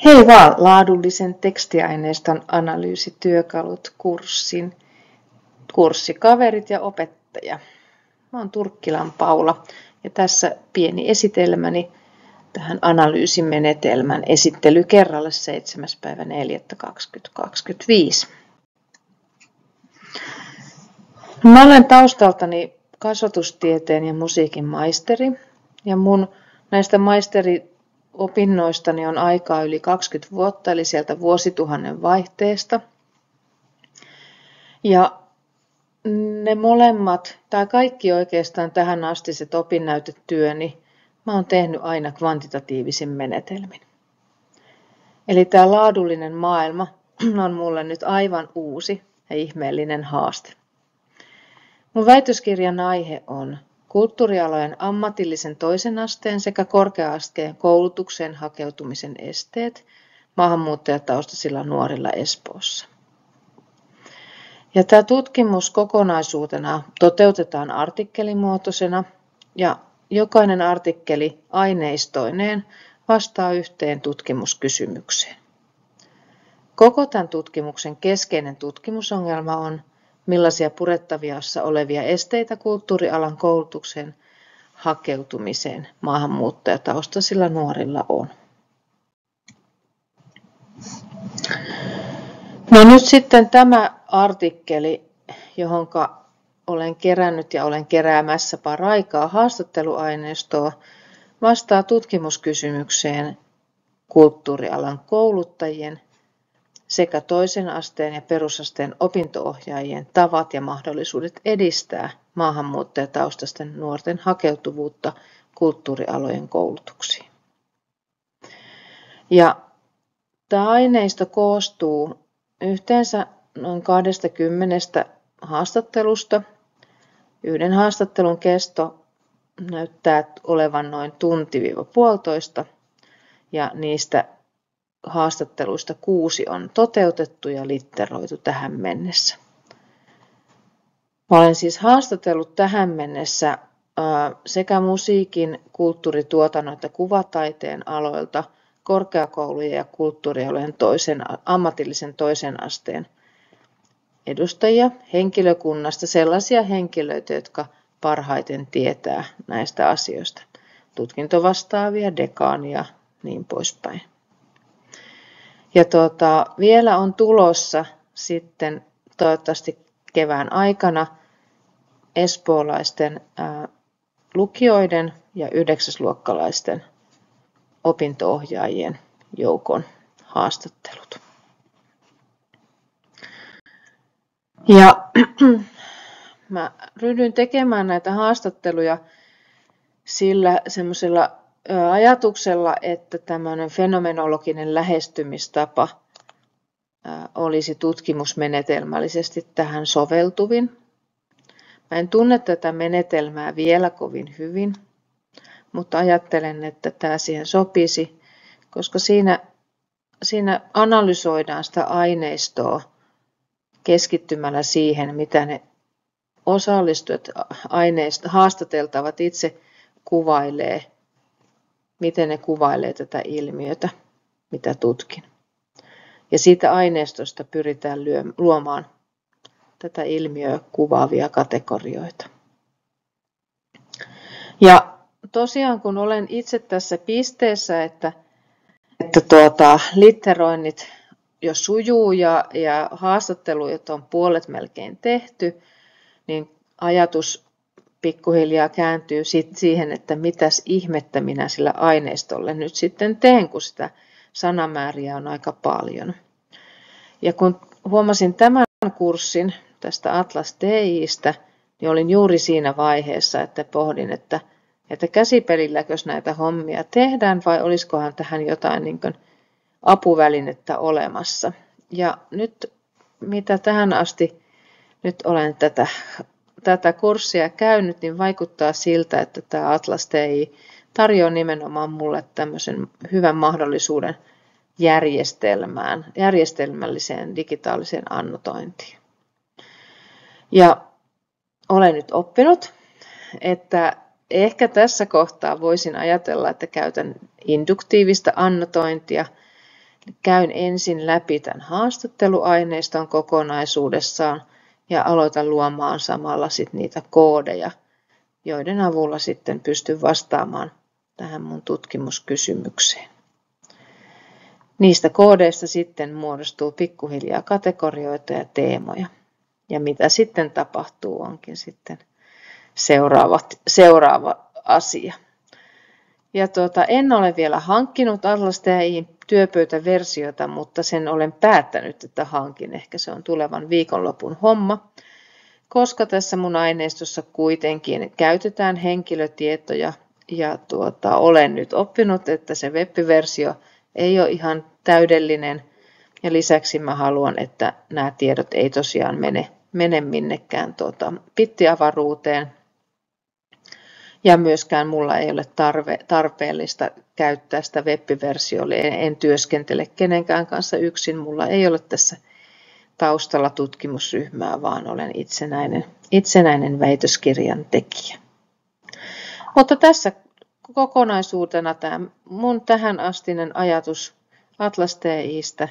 Hei vaan, laadullisen tekstiaineiston analyysityökalut kurssin kurssikaverit ja opettaja. Mä oon Turkkilan Paula ja tässä pieni esitelmäni tähän analyysimenetelmän esittely kerralle 7.4.2025. Mä olen taustaltani kasvatustieteen ja musiikin maisteri ja mun näistä maisteriopinnoistani on aikaa yli 20 vuotta, eli sieltä vuosituhannen vaihteesta. Ja ne molemmat, tai kaikki oikeastaan tähän astiset opinnäytetyöni, mä oon tehnyt aina kvantitatiivisin menetelmin. Eli tämä laadullinen maailma on mulle nyt aivan uusi ja ihmeellinen haaste. Mun väitöskirjan aihe on kulttuurialojen ammatillisen toisen asteen sekä korkea-asteen koulutukseen hakeutumisen esteet maahanmuuttajataustaisilla nuorilla Espoossa. Ja tämä tutkimus kokonaisuutena toteutetaan artikkelimuotoisena ja jokainen artikkeli aineistoineen vastaa yhteen tutkimuskysymykseen. Koko tämän tutkimuksen keskeinen tutkimusongelma on, millaisia purettaviassa olevia esteitä kulttuurialan koulutukseen hakeutumiseen maahanmuuttajataustaisilla nuorilla on. No nyt sitten tämä artikkeli, johonka olen kerännyt ja olen keräämässä paraikaa haastatteluaineistoa, vastaa tutkimuskysymykseen kulttuurialan kouluttajien sekä toisen asteen ja perusasteen opinto-ohjaajien tavat ja mahdollisuudet edistää maahanmuuttajataustaisten nuorten hakeutuvuutta kulttuurialojen koulutuksiin. Ja tämä aineisto koostuu yhteensä noin 20 haastattelusta. Yhden haastattelun kesto näyttää olevan noin tunti-puolitoista ja niistä haastatteluista 6 on toteutettu ja litteroitu tähän mennessä. Mä olen siis haastatellut tähän mennessä sekä musiikin, kulttuurituotannon että kuvataiteen aloilta korkeakoulujen ja kulttuurialojen ammatillisen toisen asteen edustajia henkilökunnasta, sellaisia henkilöitä, jotka parhaiten tietää näistä asioista, tutkintovastaavia, dekaania, niin poispäin. Ja vielä on tulossa sitten toivottavasti kevään aikana espoolaisten lukioiden ja 9-luokkalaisten opinto-ohjaajien joukon haastattelut. Ja mä ryhdyin tekemään näitä haastatteluja sillä semmoisella ajatuksella, että tämmöinen fenomenologinen lähestymistapa olisi tutkimusmenetelmällisesti tähän soveltuvin. Mä en tunne tätä menetelmää vielä kovin hyvin, mutta ajattelen, että tämä siihen sopisi, koska siinä analysoidaan sitä aineistoa keskittymällä siihen, mitä ne osallistujat haastateltavat itse kuvailee, miten ne kuvailee tätä ilmiötä, mitä tutkin. Ja siitä aineistosta pyritään luomaan tätä ilmiöä kuvaavia kategorioita. Ja tosiaan kun olen itse tässä pisteessä, että litteroinnit jo sujuu ja haastatteluja on puolet melkein tehty, niin ajatus pikkuhiljaa kääntyy siihen, että mitäs ihmettä minä sillä aineistolle nyt sitten teen, kun sitä sanamääriä on aika paljon. Ja kun huomasin tämän kurssin tästä Atlas TI:stä, niin olin juuri siinä vaiheessa, että pohdin, että käsipelilläkös näitä hommia tehdään vai olisikohan tähän jotain niin kuin apuvälinettä olemassa. Ja nyt mitä tähän asti nyt olen tätä kurssia käynyt, niin vaikuttaa siltä, että tämä Atlas TI tarjoaa nimenomaan mulle tämmöisen hyvän mahdollisuuden järjestelmälliseen digitaaliseen annotointiin. Ja olen nyt oppinut, että ehkä tässä kohtaa voisin ajatella, että käytän induktiivista annotointia, käyn ensin läpi tämän haastatteluaineiston kokonaisuudessaan ja aloitan luomaan samalla sit niitä koodeja, joiden avulla sitten pystyn vastaamaan tähän mun tutkimuskysymykseen. Niistä koodeista sitten muodostuu pikkuhiljaa kategorioita ja teemoja. Ja mitä sitten tapahtuu onkin sitten seuraava asia. Ja en ole vielä hankkinut Atlas TI:n työpöytäversiota, mutta sen olen päättänyt, että hankin. Ehkä se on tulevan viikonlopun homma, koska tässä mun aineistossa kuitenkin käytetään henkilötietoja ja olen nyt oppinut, että se web-versio ei ole ihan täydellinen. Ja lisäksi mä haluan, että nämä tiedot ei tosiaan mene minnekään bittiavaruuteen. Ja myöskään mulla ei ole tarpeellista käyttää sitä web-versiota. En työskentele kenenkään kanssa yksin. Mulla ei ole tässä taustalla tutkimusryhmää, vaan olen itsenäinen väitöskirjan tekijä. Mutta tässä kokonaisuutena tämä mun tähänastinen ajatus Atlas TI:stä.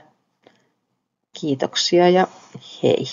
Kiitoksia ja hei!